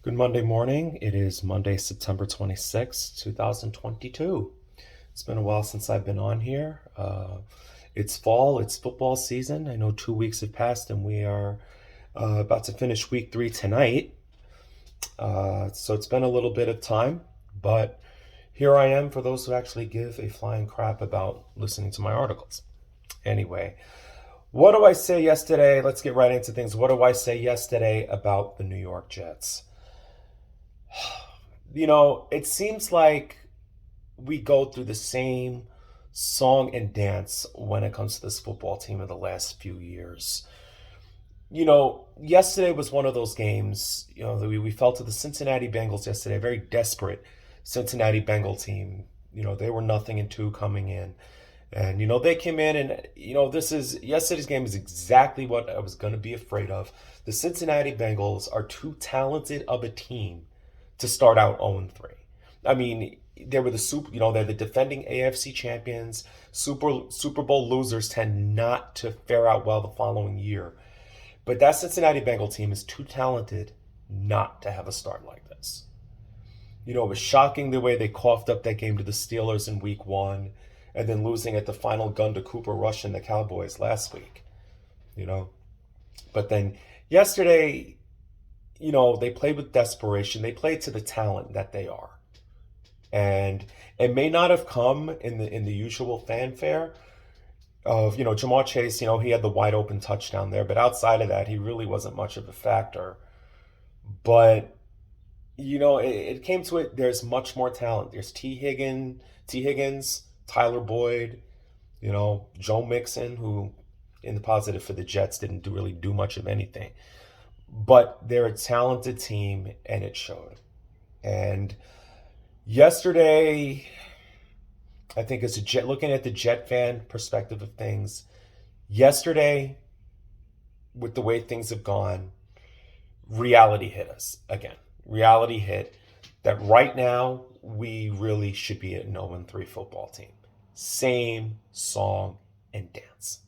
Good Monday morning. It is Monday, September 26th, 2022. It's been a while since I've been on here. It's fall, it's football season. I know 2 weeks have passed and we are about to finish week 3 tonight. So it's been a little bit of time, but here I am for those who actually give a flying crap about listening to my articles. Anyway, what do I say yesterday? Let's get right into things. What do I say yesterday about the New York Jets? It seems like we go through the same song and dance when it comes to this football team in the last few years. Yesterday was one of those games, that we fell to the Cincinnati Bengals yesterday, a very desperate Cincinnati Bengal team. They were 0-2 coming in. And, they came in and, yesterday's game is exactly what I was going to be afraid of. The Cincinnati Bengals are too talented of a team to start out 0-3. I mean, they were they're the defending AFC champions. Super Bowl losers tend not to fare out well the following year. But that Cincinnati Bengal team is too talented not to have a start like this. It was shocking the way they coughed up that game to the Steelers in week 1 and then losing at the final gun to Cooper Rush and the Cowboys last week. You know, but then yesterday, they played with desperation. They played to the talent that they are. And it may not have come in the usual fanfare of, Jamar Chase, he had the wide open touchdown there, but outside of that, he really wasn't much of a factor. But, it came to it, there's much more talent. There's T. Higgins, Tyler Boyd, Joe Mixon, who in the positive for the Jets didn't really do much of anything. But they're a talented team, and it showed. And yesterday, I think as a Jet, looking at the Jet fan perspective of things, yesterday, with the way things have gone, reality hit us again. Reality hit that right now we really should be an 0-3 football team. Same song and dance.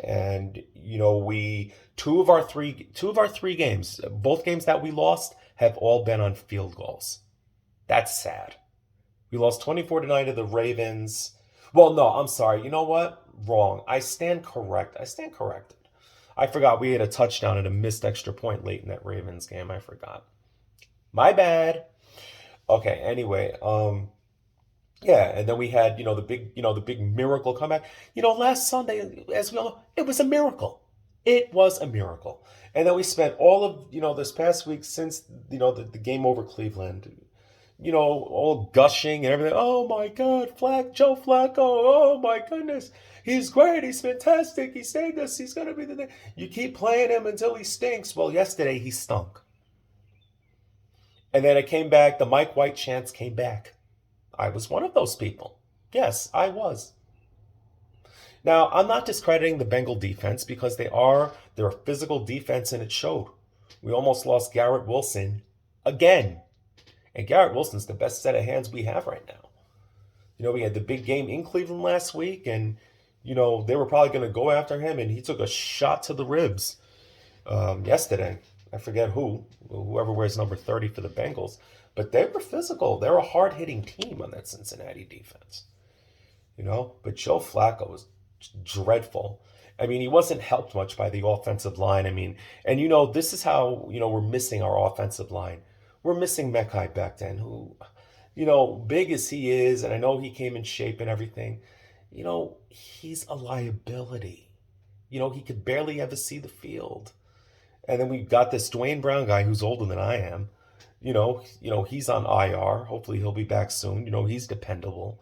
And we two of our three games, both games that we lost, have all been on field goals. That's sad. We lost 24-9 to the Ravens. Well, no, I'm sorry. You know what? Wrong. I stand corrected. I forgot we had a touchdown and a missed extra point late in that Ravens game. I forgot. My bad. Okay, anyway, yeah, and then we had, the big miracle comeback. Last Sunday, as we all know, it was a miracle. It was a miracle. And then we spent all of, this past week since, the game over Cleveland, all gushing and everything. Oh my God, Joe Flacco. Oh my goodness. He's great. He's fantastic. He saved us. He's going to be the thing. You keep playing him until he stinks. Well, yesterday he stunk. And then it came back. The Mike White chants came back. I was one of those people. Yes, I was. Now, I'm not discrediting the Bengal defense because they're a physical defense and it showed. We almost lost Garrett Wilson again. And Garrett Wilson's the best set of hands we have right now. We had the big game in Cleveland last week and, they were probably going to go after him and he took a shot to the ribs yesterday. I forget whoever wears number 30 for the Bengals. But they were physical. They're a hard-hitting team on that Cincinnati defense. But Joe Flacco was dreadful. I mean, he wasn't helped much by the offensive line. I mean, and this is how, we're missing our offensive line. We're missing Mekhi Becton, who, big as he is, and I know he came in shape and everything, he's a liability. He could barely ever see the field. And then we've got this Dwayne Brown guy who's older than I am. He's on IR. Hopefully he'll be back soon. He's dependable.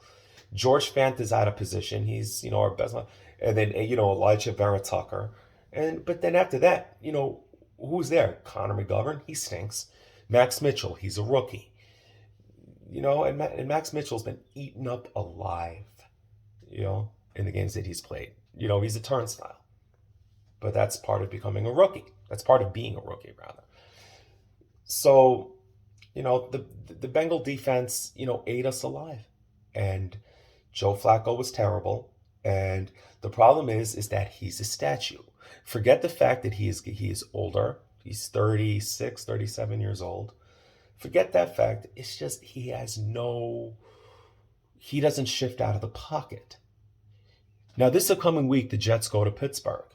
George Fant is out of position. He's, our best one. And then, Elijah Vera Tucker. But then after that, who's there? Connor McGovern, he stinks. Max Mitchell, he's a rookie. And Max Mitchell's been eaten up alive, in the games that he's played. He's a turnstile. But that's part of becoming a rookie. That's part of being a rookie, rather. So, the Bengal defense, ate us alive. And Joe Flacco was terrible. And the problem is that he's a statue. Forget the fact that he is older. He's 36, 37 years old. Forget that fact. It's just he doesn't shift out of the pocket. Now, this upcoming week, the Jets go to Pittsburgh,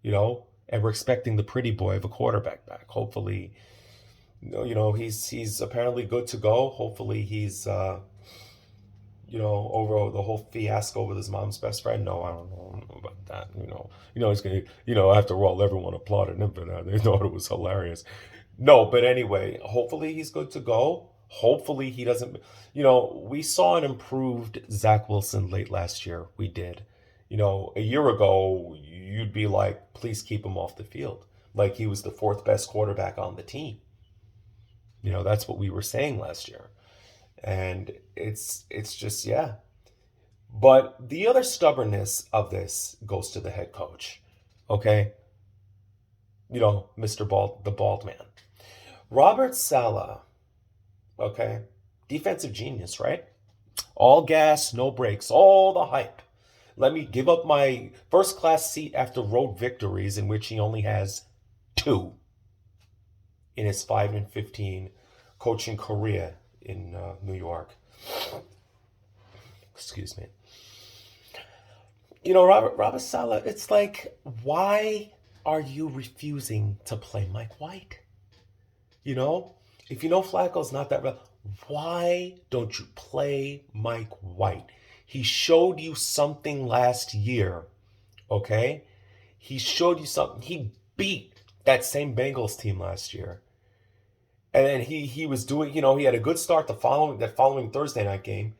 and we're expecting the pretty boy of a quarterback back. Hopefully, he's apparently good to go. Hopefully, he's over the whole fiasco with his mom's best friend. No, I don't know about that. He's gonna, after all, everyone applauded him for that. They thought it was hilarious. No, but anyway, hopefully he's good to go. Hopefully he doesn't. We saw an improved Zach Wilson late last year. We did. A year ago, you'd be like, please keep him off the field. Like he was the fourth best quarterback on the team. That's what we were saying last year. And it's just, yeah. But the other stubbornness of this goes to the head coach. Okay? Mr. The bald man. Robert Saleh, okay? Defensive genius, right? All gas, no brakes, all the hype. Let me give up my first class seat after road victories, in which he only has 2 in his 5-15 coaching career in New York. Excuse me. Robert Saleh, it's like, why are you refusing to play Mike White? If Flacco's not that real, why don't you play Mike White? He showed you something last year, okay? He showed you something. He beat that same Bengals team last year. And then he was doing, he had a good start that following Thursday night game.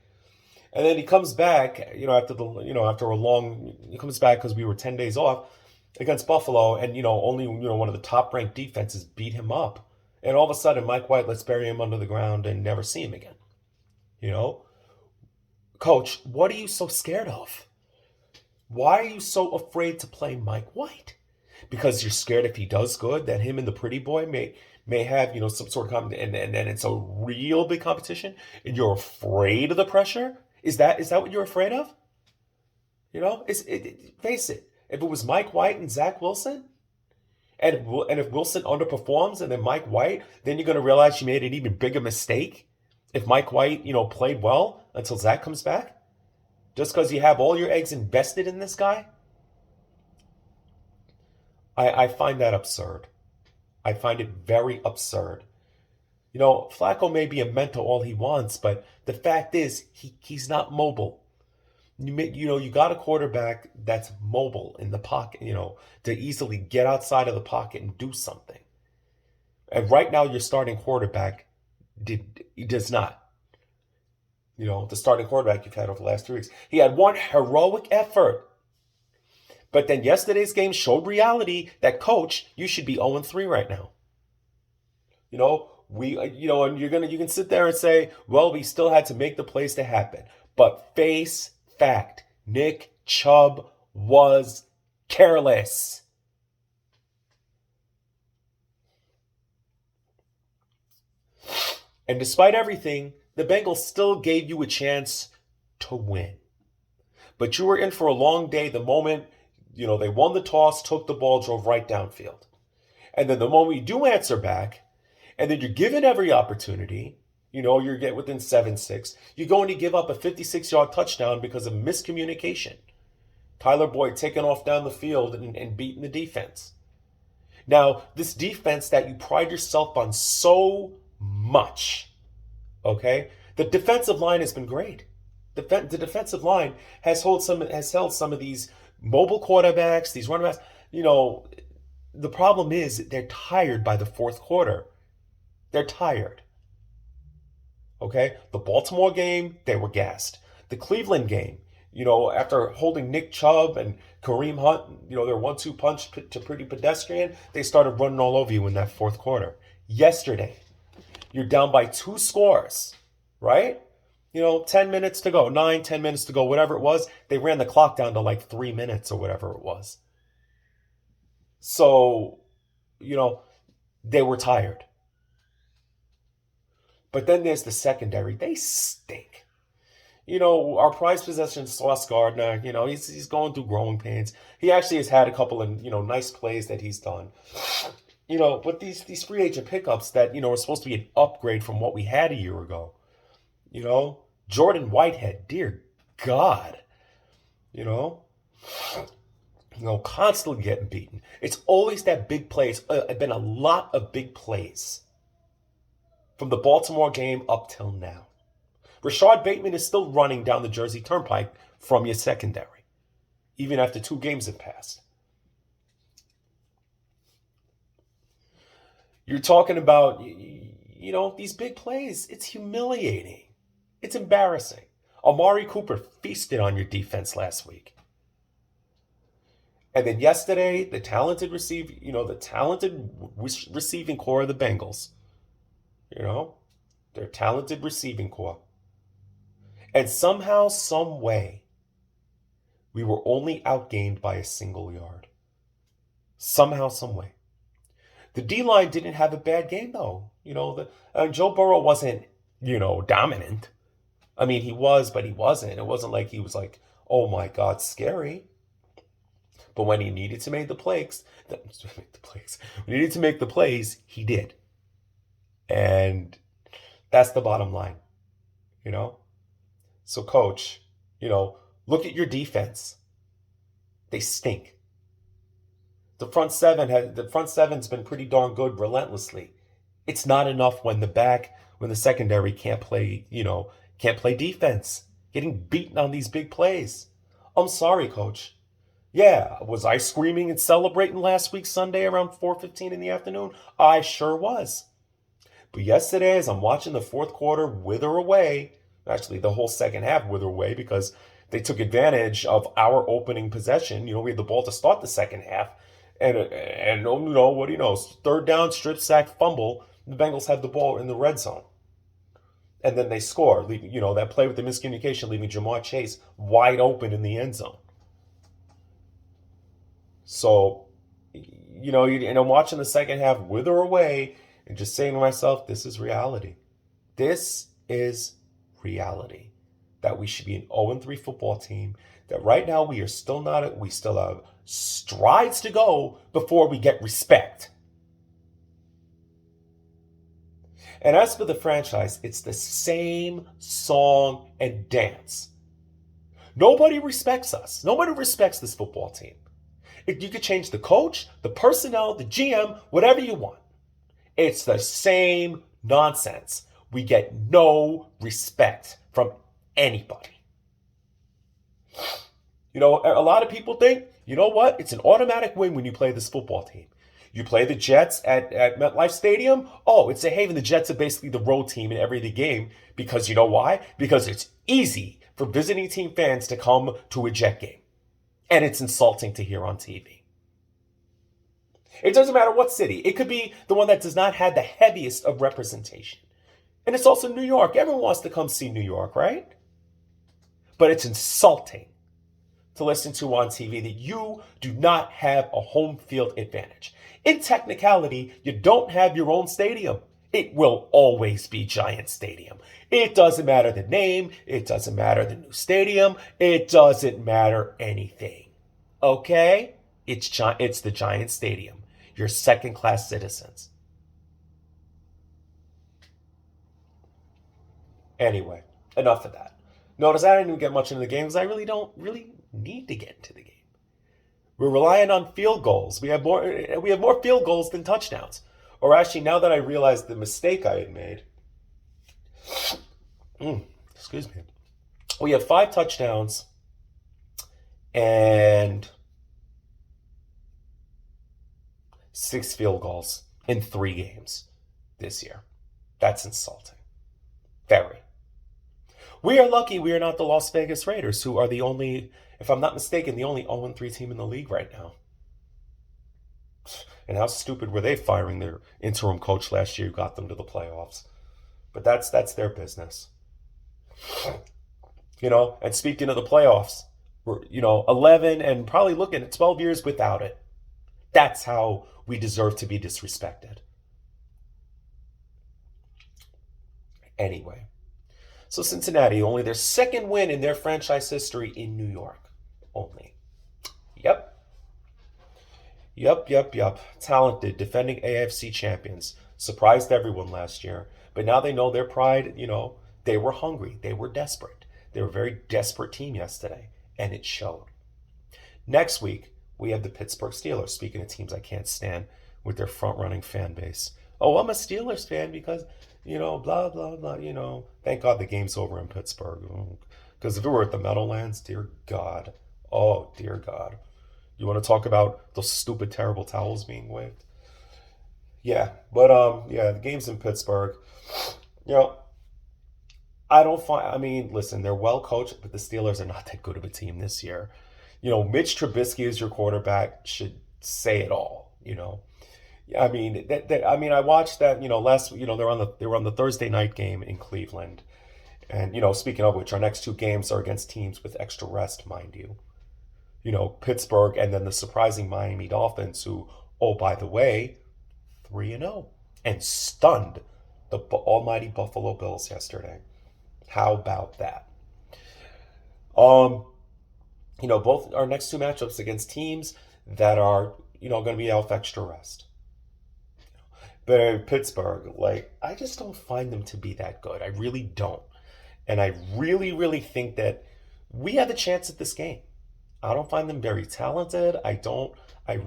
And then he comes back, after a long, he comes back because we were 10 days off against Buffalo, and only one of the top ranked defenses beat him up. And all of a sudden, Mike White, let's bury him under the ground and never see him again. Coach, what are you so scared of? Why are you so afraid to play Mike White? Because you're scared if he does good, that him and the pretty boy may have, some sort of competition, and then it's a real big competition, and you're afraid of the pressure? Is that what you're afraid of? Face it. If it was Mike White and Zach Wilson, and if Wilson underperforms and then Mike White, then you're going to realize you made an even bigger mistake. If Mike White, played well until Zach comes back, just because you have all your eggs invested in this guy, I find that absurd. I find it very absurd. Flacco may be a mentor all he wants, but the fact is he's not mobile. You got a quarterback that's mobile in the pocket, to easily get outside of the pocket and do something. And right now, your starting quarterback does not. The starting quarterback you've had over the last 3 weeks. He had one heroic effort. But then yesterday's game showed reality that, coach, you should be 0-3 right now. And you can sit there and say, well, we still had to make the plays to happen. But face fact, Nick Chubb was careless. And despite everything, the Bengals still gave you a chance to win. But you were in for a long day the moment, they won the toss, took the ball, drove right downfield. And then the moment you do answer back, and then you're given every opportunity, you get within 7-6, you're going to give up a 56-yard touchdown because of miscommunication. Tyler Boyd taking off down the field and beating the defense. Now, this defense that you pride yourself on so much, okay? The defensive line has been great. The defensive line has held some of these mobile quarterbacks, these running backs. The problem is they're tired by the fourth quarter. They're tired. Okay? The Baltimore game, they were gassed. The Cleveland game, after holding Nick Chubb and Kareem Hunt, their 1-2 punch to pretty pedestrian, they started running all over you in that fourth quarter. Yesterday, you're down by 2 scores, right? 10 minutes to go, 10 minutes to go, whatever it was. They ran the clock down to like 3 minutes or whatever it was. So, they were tired. But then there's the secondary. They stink. Our prized possession, Sauce Gardner, he's going through growing pains. He actually has had a couple of, nice plays that he's done. But these free agent pickups that, are supposed to be an upgrade from what we had a year ago. You know, Jordan Whitehead, dear God, you know, constantly getting beaten. It's always that big plays. Been a lot of big plays from the Baltimore game up till now. Rashard Bateman is still running down the Jersey Turnpike from your secondary, even after 2 games have passed. You're talking about, these big plays. It's humiliating. It's embarrassing. Amari Cooper feasted on your defense last week. And then yesterday, the talented receiving core of the Bengals, their talented receiving core. And somehow, some way, we were only outgained by a single yard. Somehow, some way. The D-line didn't have a bad game, though. Joe Burrow wasn't, dominant. I mean, he was, but he wasn't. It wasn't like he was like, oh my God, scary. But when he needed to make the plays, he did. And that's the bottom line, So, coach, look at your defense. They stink. The front seven's been pretty darn good relentlessly. It's not enough when the secondary can't play defense. Getting beaten on these big plays. I'm sorry, coach. Yeah, was I screaming and celebrating last week Sunday around 4:15 in the afternoon? I sure was. But yesterday, as I'm watching the fourth quarter wither away, actually the whole second half wither away because they took advantage of our opening possession. We had the ball to start the second half. And what do you know? Third down, strip sack, fumble. The Bengals had the ball in the red zone. And then they score, leaving, that play with the miscommunication, leaving Jamar Chase wide open in the end zone. So, and I'm watching the second half wither away and just saying to myself, this is reality. This is reality. That we should be an 0-3 football team. That right now we still have strides to go before we get respect. And as for the franchise, it's the same song and dance. Nobody respects us. Nobody respects this football team. You could change the coach, the personnel, the GM, whatever you want. It's the same nonsense. We get no respect from anybody. A lot of people think, what? It's an automatic win when you play this football team. You play the Jets at MetLife Stadium. Oh, it's a haven. The Jets are basically the road team in every game because you know why? Because it's easy for visiting team fans to come to a Jet game. And it's insulting to hear on TV. It doesn't matter what city. It could be the one that does not have the heaviest of representation. And it's also New York. Everyone wants to come see New York, right? But it's insulting to listen to on TV that you do not have a home field advantage. In technicality, you don't have your own stadium. It will always be Giant Stadium. It doesn't matter the name. It doesn't matter the new stadium. It doesn't matter anything. Okay? It's the Giant Stadium. You're second-class citizens. Anyway, enough of that. Notice I didn't even get much into the game because I really don't need to get into the game. We're relying on field goals. We have more field goals than touchdowns. Or actually, now that I realized the mistake I had made, excuse me, we have 5 touchdowns and 6 field goals in 3 games this year. That's insulting. Very. We are lucky we are not the Las Vegas Raiders, who are the only, if I'm not mistaken, the only 0-3 team in the league right now. And how stupid were they firing their interim coach last year who got them to the playoffs? But that's their business. And speaking of the playoffs, we're, 11 and probably looking at 12 years without it. That's how we deserve to be disrespected. Anyway. So Cincinnati, only their second win in their franchise history in New York. Only. Yep. Yep. Talented, defending AFC champions. Surprised everyone last year. But now they know their pride, they were hungry. They were desperate. They were a very desperate team yesterday, and it showed. Next week, we have the Pittsburgh Steelers. Speaking of teams I can't stand with their front running fan base. Oh, I'm a Steelers fan because, blah, blah, blah, Thank God the game's over in Pittsburgh. Because if it were at the Meadowlands, dear God. Oh, dear God. You want to talk about those stupid, terrible towels being waved? Yeah, but yeah, the game's in Pittsburgh. You know, I don't find. I mean, listen, they're well coached, but the Steelers are not that good of a team this year. Mitch Trubisky as your quarterback should say it all. I mean, I watched that. Last. They were on the Thursday night game in Cleveland, and speaking of which, our next two games are against teams with extra rest, mind you. Pittsburgh, and then the surprising Miami Dolphins, who, oh, by the way, 3-0 and stunned the almighty Buffalo Bills yesterday. How about that? Um, both our next two matchups against teams that are, going to be off extra rest. But in Pittsburgh, I just don't find them to be that good. I really don't. And I really, really think that we have a chance at this game. I don't find them very talented. I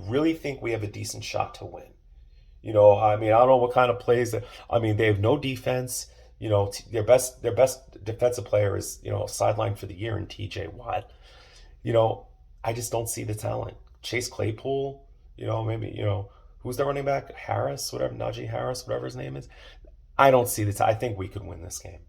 really think we have a decent shot to win. I mean, I don't know what kind of plays that, I mean, they have no defense. Their best defensive player is, sidelined for the year in TJ Watt. You know, I just don't see the talent. Chase Claypool, maybe, who's their running back? Harris, whatever, Najee Harris, whatever his name is. I don't see the I think we could win this game.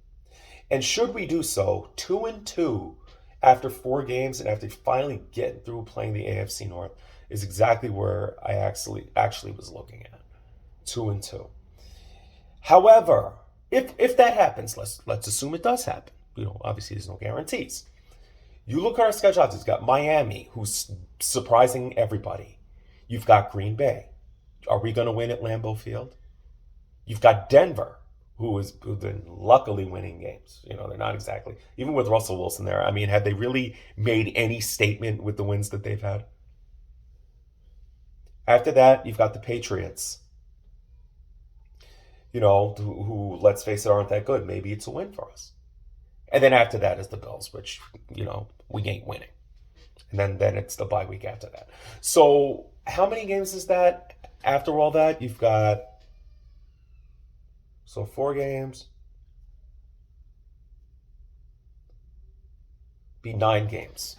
And should we do so, 2-2 after 4 games and after finally getting through playing the AFC North is exactly where I actually was looking at. 2-2. However, if that happens, let's assume it does happen. Obviously there's no guarantees. You look at our schedule. You've got Miami, who's surprising everybody. You've got Green Bay. Are we going to win at Lambeau Field? You've got Denver, who've been luckily winning games. They're not exactly, even with Russell Wilson there. I mean, have they really made any statement with the wins that they've had? After that, you've got the Patriots, who, let's face it, aren't that good. Maybe it's a win for us. And then after that is the Bills, which, we ain't winning. And then it's the bye week after that. So how many games is that? After all that, you've got, 4 games, be 9 games.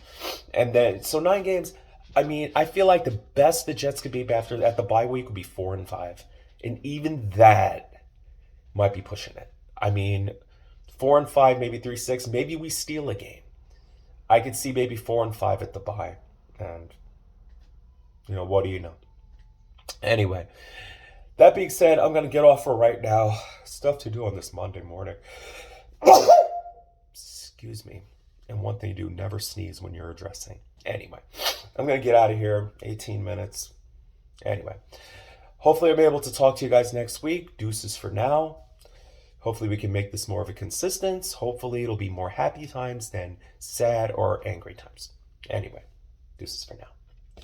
And then, 9 games, I mean, I feel like the best the Jets could be after at the bye week would be 4-5. And even that might be pushing it. I mean, 4-5, maybe 3-6, maybe we steal a game. I could see maybe 4-5 at the bye. And, what do you know? Anyway, that being said, I'm going to get off for right now. Stuff to do on this Monday morning. Excuse me. And one thing you do, never sneeze when you're addressing. Anyway, I'm going to get out of here. 18 minutes. Anyway, hopefully I'll be able to talk to you guys next week. Deuces for now. Hopefully we can make this more of a consistent. Hopefully it'll be more happy times than sad or angry times. Anyway, deuces for now.